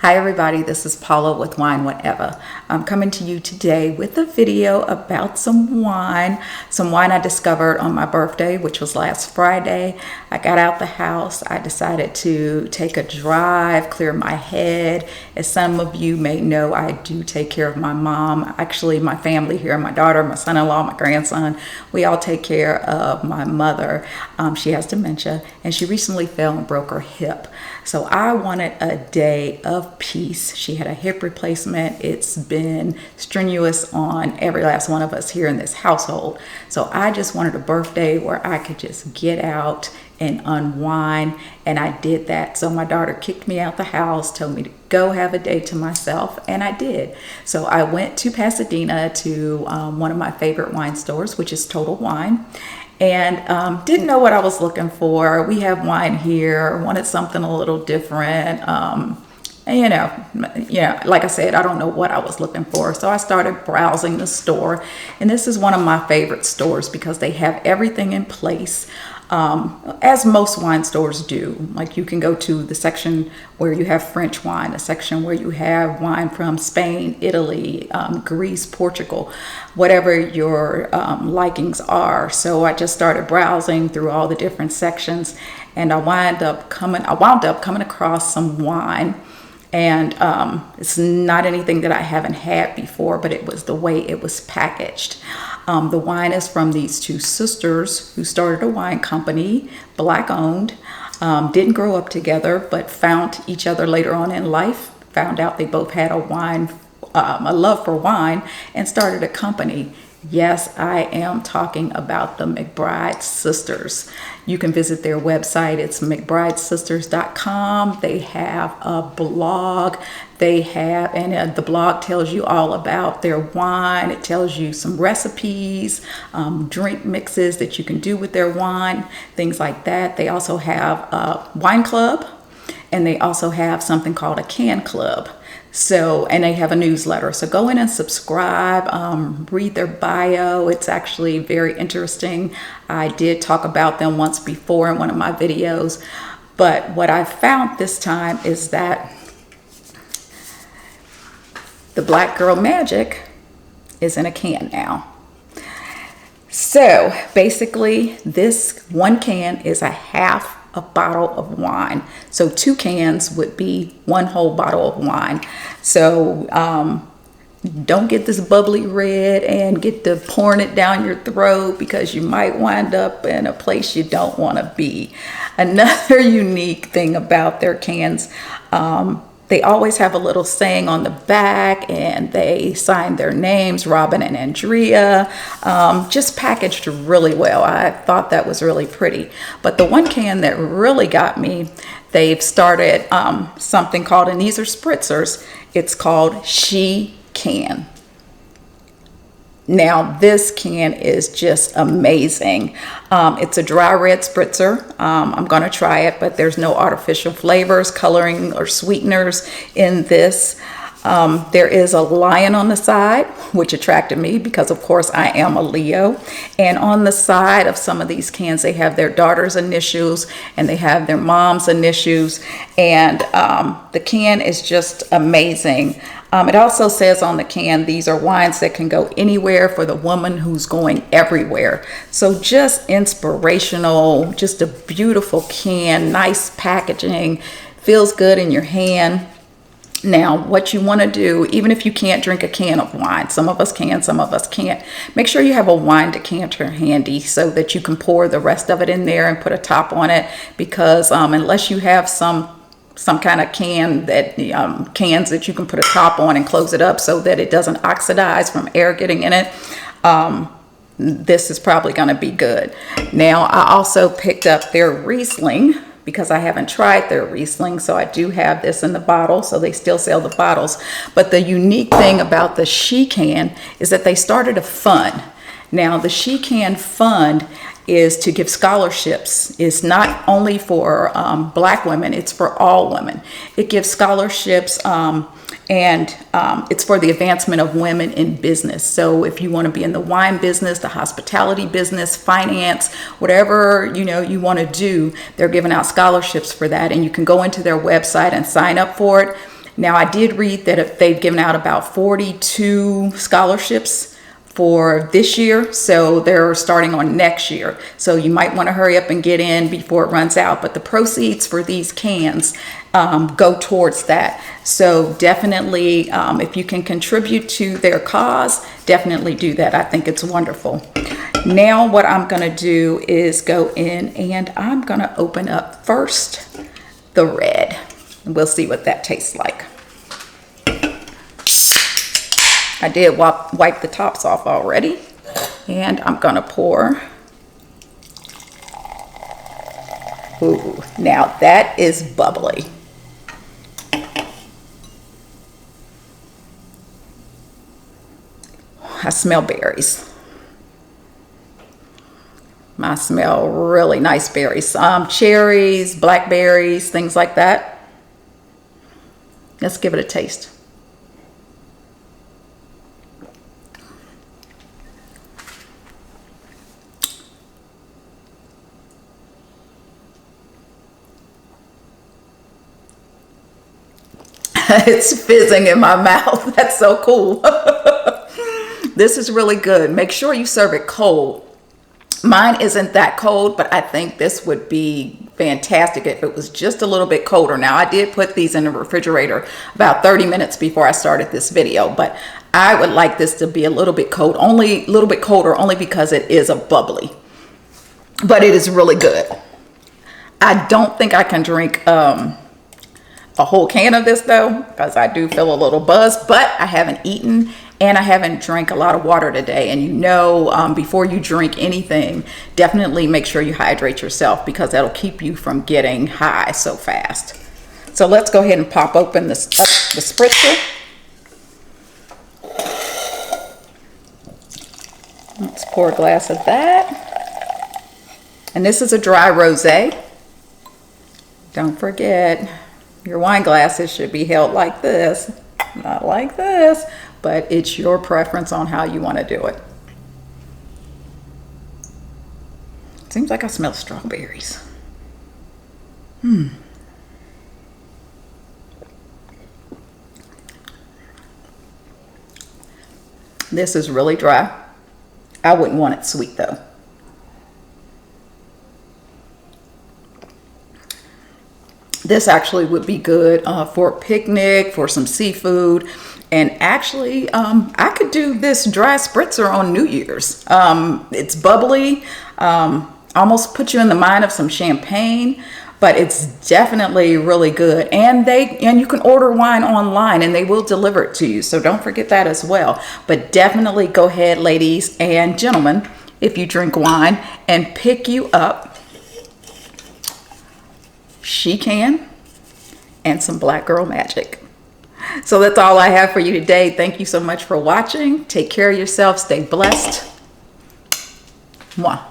Hi everybody, this is Paula with Wine Whatever. I'm coming to you today with a video about some wine I discovered on my birthday, which was last Friday. I got out the house, I decided to take a drive, clear my head. As some of you may know, I do take care of my mom, actually my family here, my daughter, my son-in-law, my grandson. We all take care of my mother. She has dementia and she recently fell and broke her hip. So I wanted a day of peace. She had a hip replacement. It's been strenuous on every last one of us here in this household. So I just wanted a birthday where I could just get out and unwind, and I did that. So my daughter kicked me out the house, told me to go have a day to myself, and I did. So I went to Pasadena to one of my favorite wine stores, which is Total Wine, and didn't know what I was looking for. We have wine here, wanted something a little different. And like I said, I don't know what I was looking for. So I started browsing the store, and this is one of my favorite stores because they have everything in place. As most wine stores do. Like you can go to the section where you have French wine, a section where you have wine from Spain, Italy, Greece, Portugal, whatever your likings are. So I just started browsing through all the different sections, and I wound up coming across some wine. And it's not anything that I haven't had before, but it was the way it was packaged. The wine is from these two sisters who started a wine company, Black owned, didn't grow up together, but found each other later on in life, found out they both had a love for wine, and started a company. Yes, I am talking about the McBride sisters. You can visit their website. It's McBrideSisters.com. They have a blog. And the blog tells you all about their wine. It tells you some recipes, drink mixes that you can do with their wine, things like that. They also have a wine club, and they also have something called a can club. So, and they have a newsletter. So go in and subscribe, read their bio. It's actually very interesting. I did talk about them once before in one of my videos. But what I found this time is that the Black Girl Magic is in a can now. So basically this one can is a half a bottle of wine. So 2 cans would be 1 whole bottle of wine. So don't get this bubbly red and get to pouring it down your throat, because you might wind up in a place you don't want to be. Another unique thing about their cans, they always have a little saying on the back, and they sign their names, Robin and Andrea, just packaged really well. I thought that was really pretty. But the one can that really got me, they've started something called, and these are Spritzers, it's called She Can. Now this can is just amazing. It's a dry red spritzer. I'm going to try it, but there's no artificial flavors, coloring, or sweeteners in this. There is a lion on the side, which attracted me because of course I am a Leo. And on the side of some of these cans, they have their daughter's initials and they have their mom's initials. And the can is just amazing. It also says on the can, these are wines that can go anywhere for the woman who's going everywhere. So just inspirational, just a beautiful can, nice packaging, feels good in your hand. Now, what you want to do, even if you can't drink a can of wine, some of us can, some of us can't, make sure you have a wine decanter handy so that you can pour the rest of it in there and put a top on it, because unless you have some kind of can that cans that you can put a top on and close it up so that it doesn't oxidize from air getting in it, this is probably going to be good. Now, I also picked up their Riesling because I haven't tried their Riesling, so I do have this in the bottle, so they still sell the bottles. But the unique thing about the She Can is that they started a fund. Now, the She Can Fund is to give scholarships. It's not only for Black women, it's for all women. It gives scholarships and it's for the advancement of women in business. So if you want to be in the wine business, the hospitality business, finance, whatever you want to do, they're giving out scholarships for that, and you can go into their website and sign up for it. Now, I did read that they've given out about 42 scholarships for this year, so they're starting on next year. So you might want to hurry up and get in before it runs out. But the proceeds for these cans go towards that. So definitely, if you can contribute to their cause, definitely do that. I think it's wonderful. Now what I'm going to do is go in and I'm going to open up first the red. We'll see what that tastes like. I did wipe the tops off already, and I'm gonna pour. Ooh, now that is bubbly. I smell berries. I smell really nice berries. Cherries, blackberries, things like that. Let's give it a taste. It's fizzing in my mouth. That's so cool. This is really good. Make sure you serve it cold. Mine isn't that cold, but I think this would be fantastic if it was just a little bit colder. Now, I did put these in the refrigerator about 30 minutes before I started this video, but I would like this to be a little bit cold, only a little bit colder, only because it is a bubbly. But it is really good. I don't think I can drink a whole can of this though, because I do feel a little buzzed, but I haven't eaten and I haven't drank a lot of water today. And you know, before you drink anything, definitely make sure you hydrate yourself, because that'll keep you from getting high so fast. So let's go ahead and pop open the spritzer. Let's pour a glass of that. And this is a dry rosé. Don't forget, your wine glasses should be held like this, not like this, but it's your preference on how you want to do it. Seems like I smell strawberries. This is really dry. I wouldn't want it sweet though. This actually would be good for a picnic, for some seafood. And actually, I could do this dry spritzer on New Year's. It's bubbly, almost puts you in the mind of some champagne, but it's definitely really good. And you can order wine online and they will deliver it to you. So don't forget that as well. But definitely go ahead, ladies and gentlemen, if you drink wine, and pick you up She Can and some Black Girl Magic. So that's all I have for you today. Thank you so much for watching. Take care of yourself. Stay blessed. Mwah.